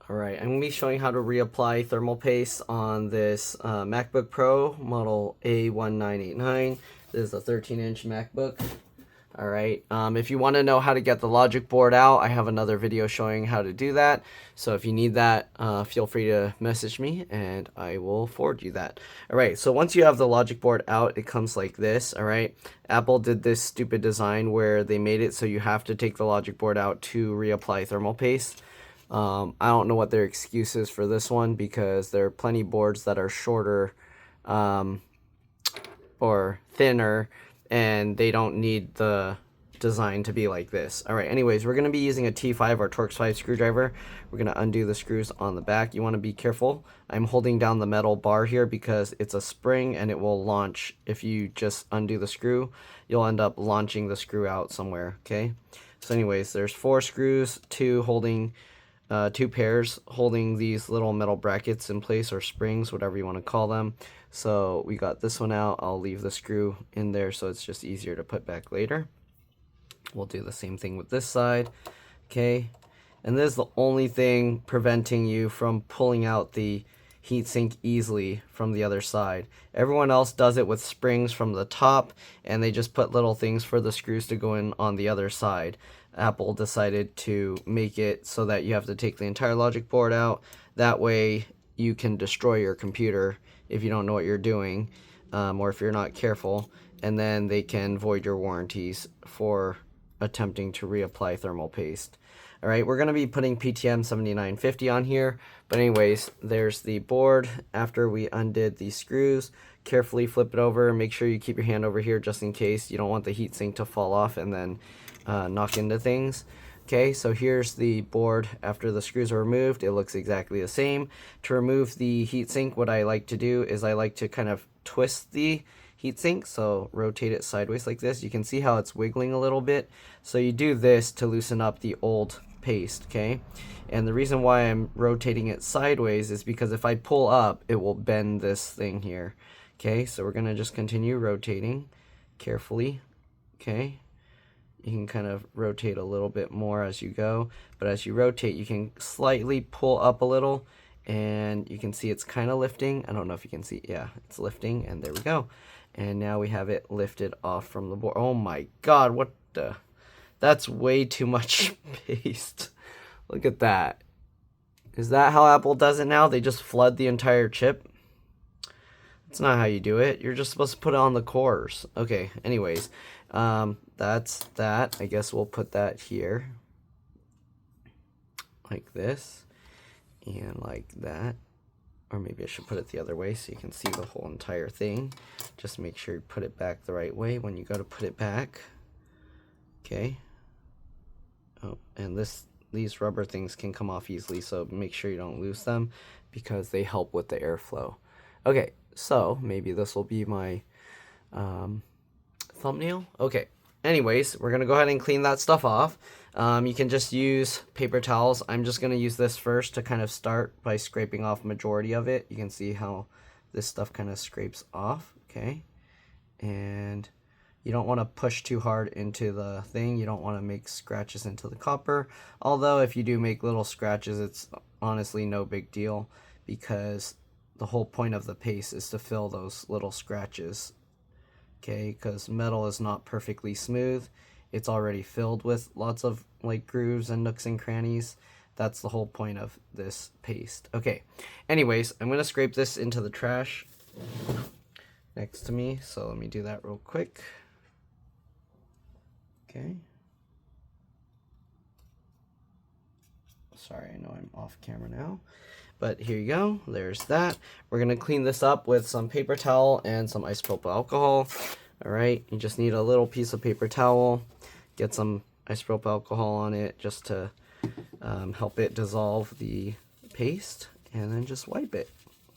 Alright, I'm going to be showing how to reapply thermal paste on this MacBook Pro model A1989. This is a 13-inch MacBook. Alright, if you want to know how to get the logic board out, I have another video showing how to do that. So if you need that, feel free to message me and I will forward you that. Alright, so once you have the logic board out, it comes like this. Alright, Apple did this stupid design where they made it so you have to take the logic board out to reapply thermal paste. I don't know what their excuse is for this one, because there are plenty boards that are shorter or thinner, and they don't need the design to be like this. Alright, anyways, we're going to be using a T5 or Torx 5 screwdriver. We're going to undo the screws on the back. You want to be careful. I'm holding down the metal bar here because it's a spring and it will launch. If you just undo the screw, you'll end up launching the screw out somewhere, okay? So anyways, there's 4 screws, 2 pairs holding these little metal brackets in place, or springs, whatever you want to call them. So we got this one out. I'll leave the screw in there so it's just easier to put back later. We'll do the same thing with this side. Okay, and this is the only thing preventing you from pulling out the heatsink easily from the other side. Everyone else does it with springs from the top, and they just put little things for the screws to go in on the other side. Apple decided to make it so that you have to take the entire logic board out. That way you can destroy your computer if you don't know what you're doing, or if you're not careful, and then they can void your warranties for attempting to reapply thermal paste. Alright, we're going to be putting PTM7950 on here, but anyways, there's the board. After we undid the screws, carefully flip it over. Make sure you keep your hand over here just in case. You don't want the heatsink to fall off and then knock into things. Okay, so here's the board after the screws are removed. It looks exactly the same. To remove the heatsink, what I like to do is I like to kind of twist the heatsink, so rotate it sideways like this. You can see how it's wiggling a little bit. So you do this to loosen up the old paste, okay? And the reason why I'm rotating it sideways is because if I pull up, it will bend this thing here. Okay, so we're gonna just continue rotating carefully, okay? You can kind of rotate a little bit more as you go, but as you rotate, you can slightly pull up a little, and you can see it's kind of lifting. I don't know if you can see. Yeah, it's lifting, and there we go. And now we have it lifted off from the board. Oh my god, what the? That's way too much paste. Look at that. Is that how Apple does it now? They just flood the entire chip? That's not how you do it. You're just supposed to put it on the cores. Okay, anyways. That's that. I guess we'll put that here. Like this. And like that. Or maybe I should put it the other way so you can see the whole entire thing. Just make sure you put it back the right way when you go to put it back. Okay. Oh, and these rubber things can come off easily, so make sure you don't lose them because they help with the airflow. Okay, so maybe this will be my thumbnail. Okay, anyways, we're gonna go ahead and clean that stuff off. You can just use paper towels. I'm just gonna use this first to kind of start by scraping off majority of it. You can see how this stuff kind of scrapes off. Okay, and you don't want to push too hard into the thing. You don't want to make scratches into the copper, although if you do make little scratches, it's honestly no big deal, because the whole point of the paste is to fill those little scratches. Okay, because metal is not perfectly smooth. It's already filled with lots of like grooves and nooks and crannies. That's the whole point of this paste. Okay, anyways, I'm going to scrape this into the trash next to me. So let me do that real quick. Okay. Sorry, I know I'm off camera now. But here you go, there's that. We're gonna clean this up with some paper towel and some isopropyl alcohol. All right, you just need a little piece of paper towel, get some isopropyl alcohol on it just to help it dissolve the paste, and then just wipe it.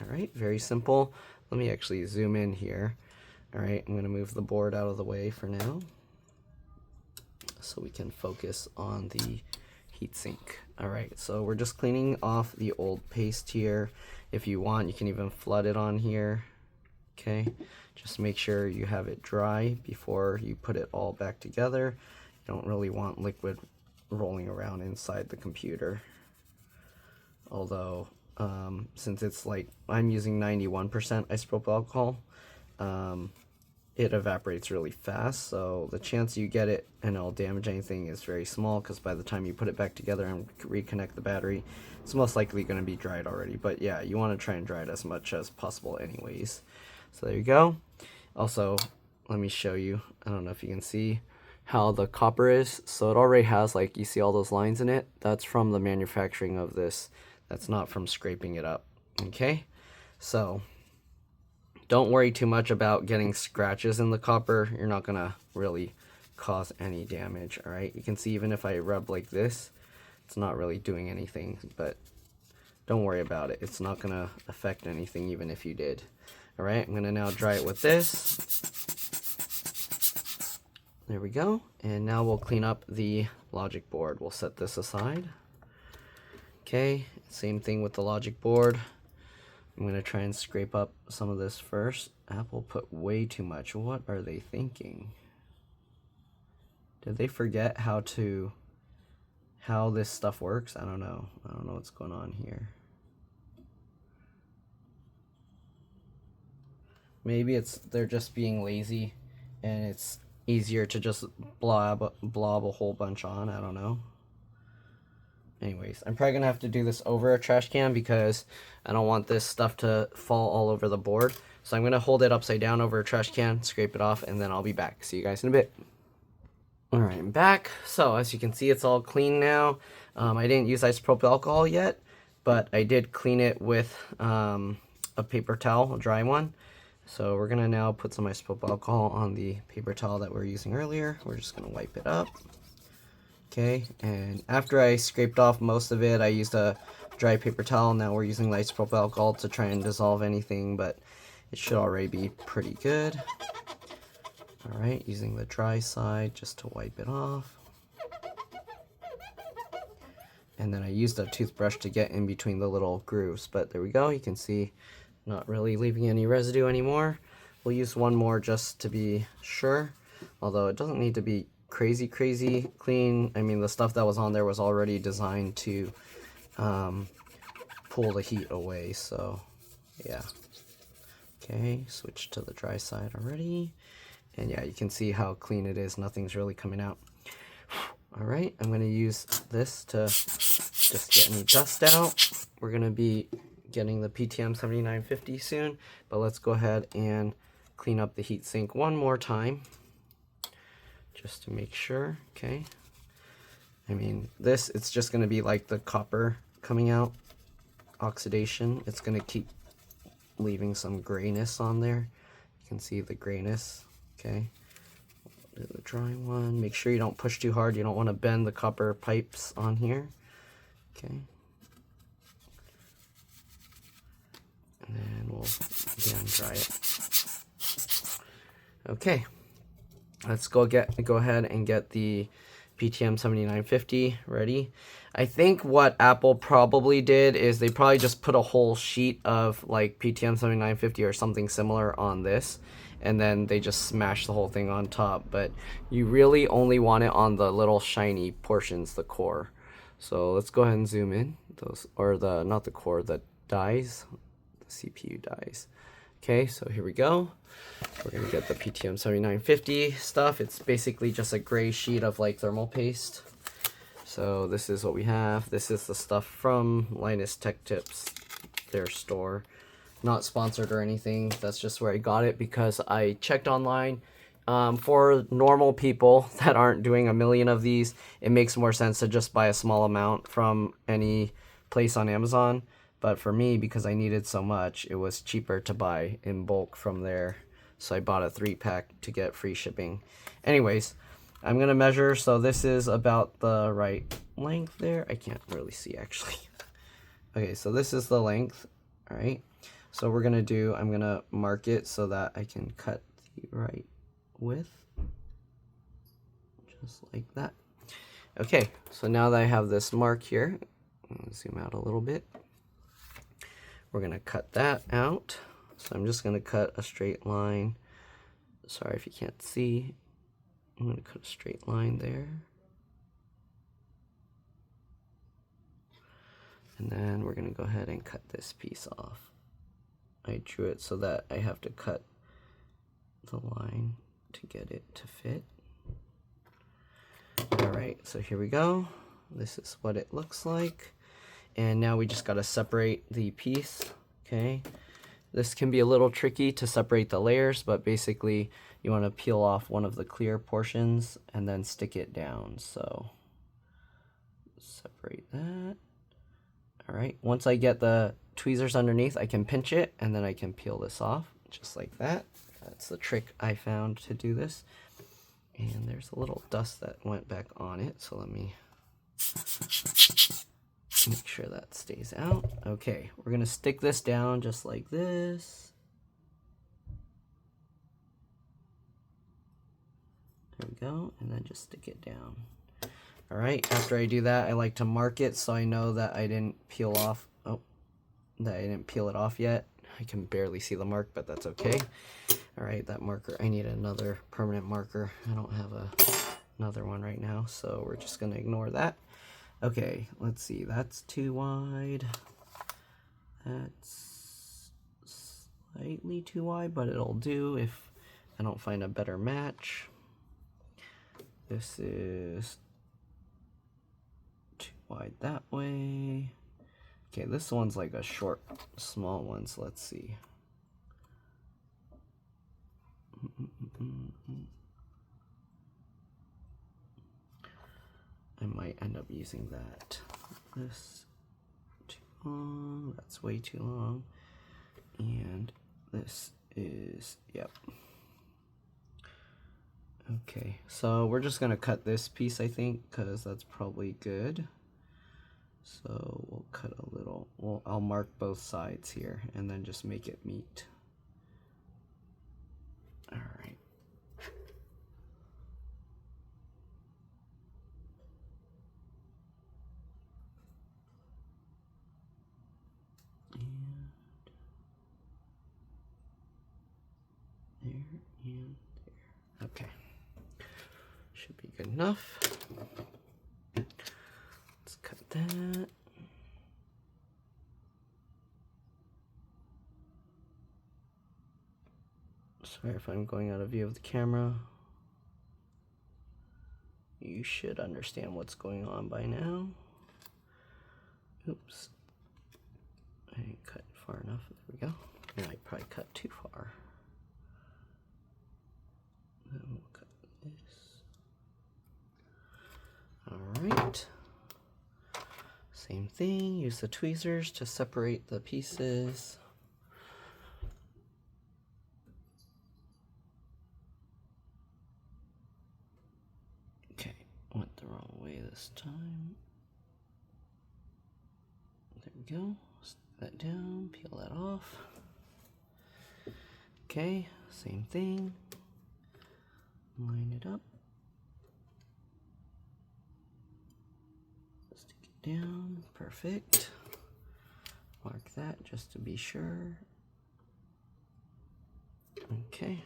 All right, very simple. Let me actually zoom in here. All right, I'm gonna move the board out of the way for now so we can focus on the heatsink. Alright, so we're just cleaning off the old paste here. If you want, you can even flood it on here. Okay, just make sure you have it dry before you put it all back together. You don't really want liquid rolling around inside the computer. although since it's like I'm using 91% isopropyl alcohol, it evaporates really fast, so the chance you get it and it'll damage anything is very small, because by the time you put it back together and reconnect the battery, it's most likely going to be dried already. But yeah, you want to try and dry it as much as possible anyways. So there you go. Also, let me show you, I don't know if you can see how the copper is. So it already has, like, you see all those lines in it? That's from the manufacturing of this. That's not from scraping it up. Okay, so don't worry too much about getting scratches in the copper. You're not gonna really cause any damage. All right, you can see even if I rub like this, it's not really doing anything, but don't worry about it. It's not gonna affect anything even if you did. All right, I'm gonna now dry it with this. There we go. And now we'll clean up the logic board. We'll set this aside. Okay, same thing with the logic board. I'm going to try and scrape up some of this first. Apple put way too much. What are they thinking? Did they forget how this stuff works? I don't know. I don't know what's going on here. Maybe they're just being lazy and it's easier to just blob a whole bunch on. I don't know. Anyways, I'm probably going to have to do this over a trash can because I don't want this stuff to fall all over the board. So I'm going to hold it upside down over a trash can, scrape it off, and then I'll be back. See you guys in a bit. Alright, I'm back. So as you can see, it's all clean now. I didn't use isopropyl alcohol yet, but I did clean it with a paper towel, a dry one. So we're going to now put some isopropyl alcohol on the paper towel that we were using earlier. We're just going to wipe it up. Okay, and after I scraped off most of it, I used a dry paper towel. Now we're using isopropyl alcohol to try and dissolve anything, but it should already be pretty good. Alright, using the dry side just to wipe it off. And then I used a toothbrush to get in between the little grooves, but there we go. You can see not really leaving any residue anymore. We'll use one more just to be sure, although it doesn't need to be crazy clean. I mean, the stuff that was on there was already designed to pull the heat away, so yeah. Okay, switch to the dry side already, and yeah, you can see how clean it is. Nothing's really coming out. All right, I'm going to use this to just get any dust out. We're going to be getting the PTM7950 soon, but let's go ahead and clean up the heatsink one more time just to make sure. Okay, I mean, it's just going to be like the copper coming out, oxidation. It's going to keep leaving some grayness on there. You can see the grayness. Okay, do the dry one. Make sure you don't push too hard. You don't want to bend the copper pipes on here. Okay, and then we'll again dry it. Okay, let's go ahead and get the PTM7950 ready. I think what Apple probably did is they probably just put a whole sheet of like PTM7950 or something similar on this, and then they just smashed the whole thing on top. But you really only want it on the little shiny portions, the core. So let's go ahead and zoom in. Those, or the, not the core, the dies, the CPU dies. Okay, so here we go. We're gonna get the PTM7950 stuff. It's basically just a gray sheet of like thermal paste. So this is what we have. This is the stuff from Linus Tech Tips, their store. Not sponsored or anything. That's just where I got it because I checked online. For normal people that aren't doing a million of these, it makes more sense to just buy a small amount from any place on Amazon. But for me, because I needed so much, it was cheaper to buy in bulk from there. So I bought a 3-pack to get free shipping. Anyways, I'm going to measure. So this is about the right length there. I can't really see actually. Okay, so this is the length. All right. So we're going to do, I'm going to mark it so that I can cut the right width. Just like that. Okay, so now that I have this mark here, I'm going to zoom out a little bit. We're going to cut that out. So I'm just going to cut a straight line. Sorry if you can't see. I'm going to cut a straight line there. And then we're gonna go ahead and cut this piece off. I drew it so that I have to cut the line to get it to fit. Alright, so here we go. This is what it looks like. And now we just gotta separate the piece, okay? This can be a little tricky to separate the layers, but basically you wanna peel off one of the clear portions and then stick it down. So separate that. Alright, once I get the tweezers underneath, I can pinch it and then I can peel this off, just like that. That's the trick I found to do this. And there's a little dust that went back on it, so let me make sure that stays out. Okay, we're gonna stick this down just like this. There we go, and then just stick it down. All right, after I do that, I like to mark it so I know that I didn't peel off, that I didn't peel it off yet. I can barely see the mark, but that's okay. All right, that marker, I need another permanent marker. I don't have another one right now, so we're just gonna ignore that. Okay, let's see, that's too wide. That's slightly too wide, but it'll do if I don't find a better match. This is too wide that way. Okay, this one's like a short, small one, so let's see. I might end up using that. This too long, that's way too long. And this is, yep. Okay, so we're just gonna cut this piece, I think, because that's probably good. So we'll cut a little, well, I'll mark both sides here and then just make it meet. All right. And there and there. Okay. Should be good enough. Let's cut that. Sorry if I'm going out of view of the camera. You should understand what's going on by now. Oops. I didn't cut far enough. There we go. Yeah, I probably cut too far. Then we'll cut this. Alright. Same thing. Use the tweezers to separate the pieces. Went the wrong way this time. There we go. Stick that down, peel that off. Okay, same thing. Line it up. Stick it down, perfect. Mark that just to be sure. Okay,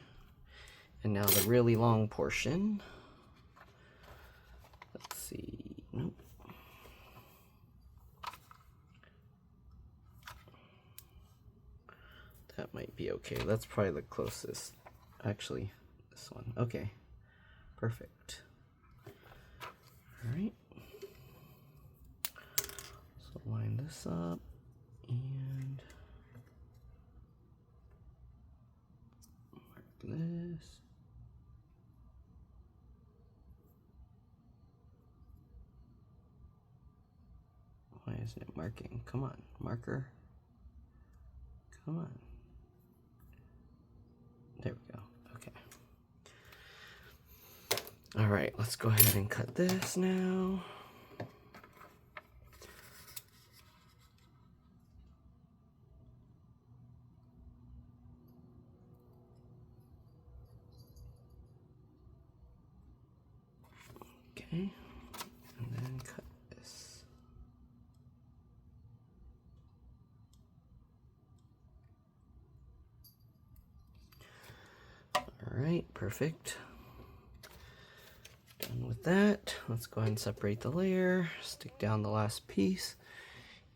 and now the really long portion. Let's see, nope. That might be okay. That's probably the closest. Actually, this one. Okay, perfect. All right. So line this up and mark this. Why isn't it marking? Come on, marker. Come on. There we go. Okay. All right, let's go ahead and cut this now. Okay, and then cut this. All right, perfect. Done with that. Let's go ahead and separate the layer, stick down the last piece,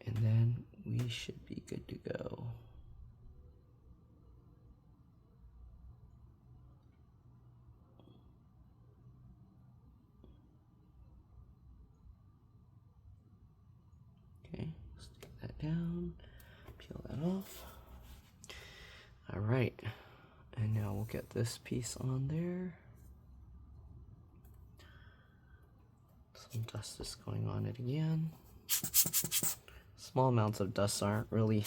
And then we should be good to go. Okay, let's take that down, peel that off. All right, and now we'll get this piece on there. Some dust is going on it again. Small amounts of dust aren't really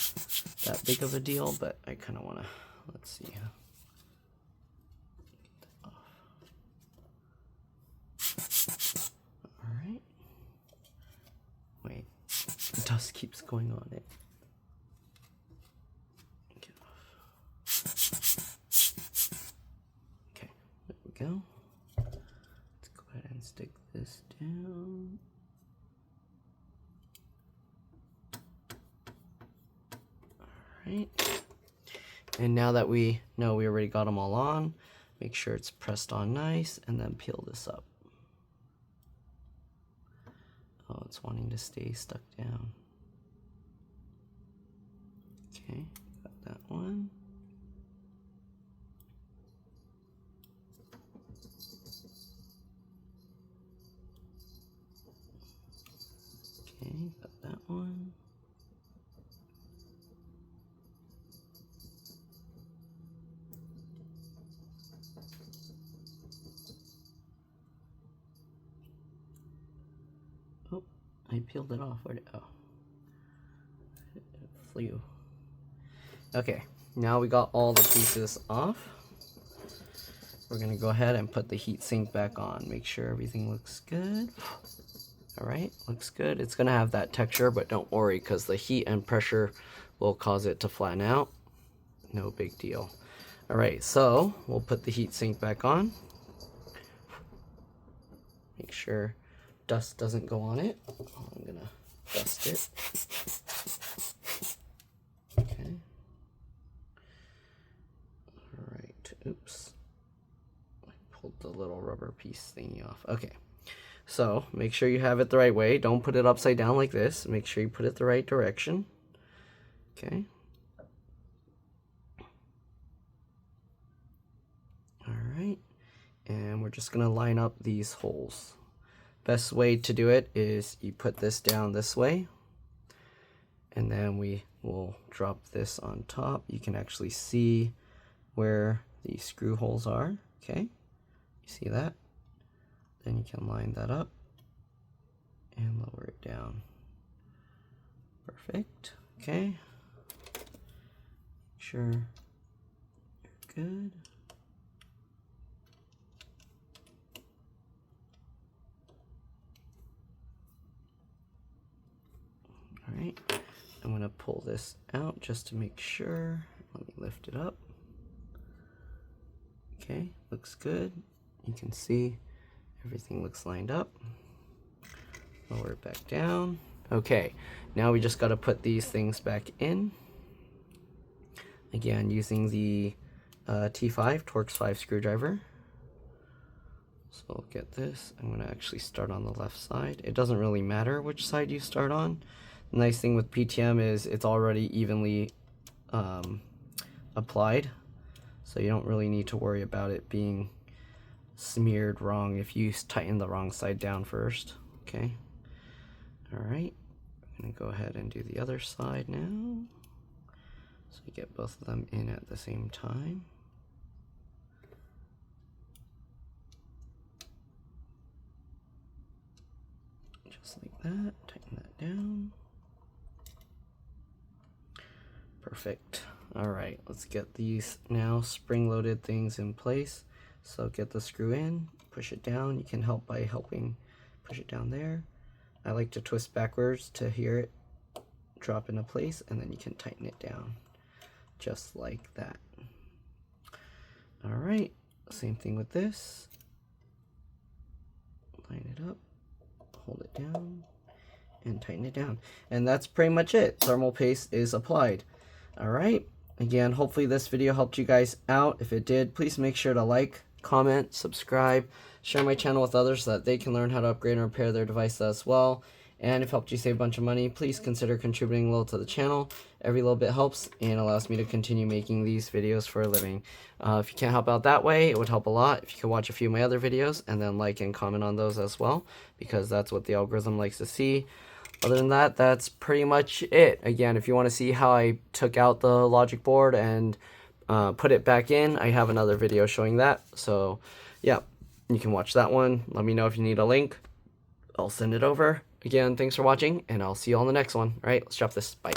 that big of a deal, but I kind of want to, let's see. Get that off. All right. Wait, dust keeps going on it. Get off. Okay, there we go. Let's go ahead and stick this down. Alright, and now that we know we already got them all on, make sure it's pressed on nice, and then peel this up. Oh, it's wanting to stay stuck down. Okay, got that one. Okay, got that one. Oh, I peeled it off. Where did, oh, it flew. Okay, now we got all the pieces off. We're gonna go ahead and put the heatsink back on. Make sure everything looks good. All right, looks good. It's gonna have that texture, but don't worry, because the heat and pressure will cause it to flatten out. No big deal. All right, so we'll put the heatsink back on. Make sure dust doesn't go on it. I'm gonna dust it. Okay. All right, oops. I pulled the little rubber piece thingy off. Okay. So make sure you have it the right way. Don't put it upside down like this. Make sure you put it the right direction. Okay. All right. And we're just going to line up these holes. Best way to do it is you put this down this way. And then we will drop this on top. You can actually see where the screw holes are. Okay. You see that? Then you can line that up and lower it down. Perfect. Okay. Sure. You're good. All right. I'm going to pull this out just to make sure. Let me lift it up. Okay. Looks good. You can see everything looks lined up. Lower it back down. Okay, now we just got to put these things back in. Again, using the T5 Torx 5 screwdriver. So I'll get this. I'm going to actually start on the left side. It doesn't really matter which side you start on. The nice thing with PTM is it's already evenly applied. So you don't really need to worry about it being smeared wrong if you tighten the wrong side down first. Okay. All right. I'm going to go ahead and do the other side now. So we get both of them in at the same time. Just like that. Tighten that down. Perfect. All right. Let's get these now spring-loaded things in place. So get the screw in, push it down. You can help by helping push it down there. I like to twist backwards to hear it drop into place, and then you can tighten it down just like that. All right, same thing with this. Line it up, hold it down, and tighten it down. And that's pretty much it. Thermal paste is applied. All right, again, hopefully this video helped you guys out. If it did, please make sure to like, comment, subscribe, share my channel with others so that they can learn how to upgrade and repair their device as well. and if it helped you save a bunch of money, please consider contributing a little to the channel. Every little bit helps and allows me to continue making these videos for a living. If you can't help out that way, it would help a lot if you could watch a few of my other videos and then like and comment on those as well, because that's what the algorithm likes to see. Other than that, that's pretty much it. Again, if you want to see how I took out the logic board and put it back in, I have another video showing that. So yeah, you can watch that one. Let me know if you need a link. I'll send it over. Again, thanks for watching, and I'll see you on the next one. All right, let's drop this. Bye.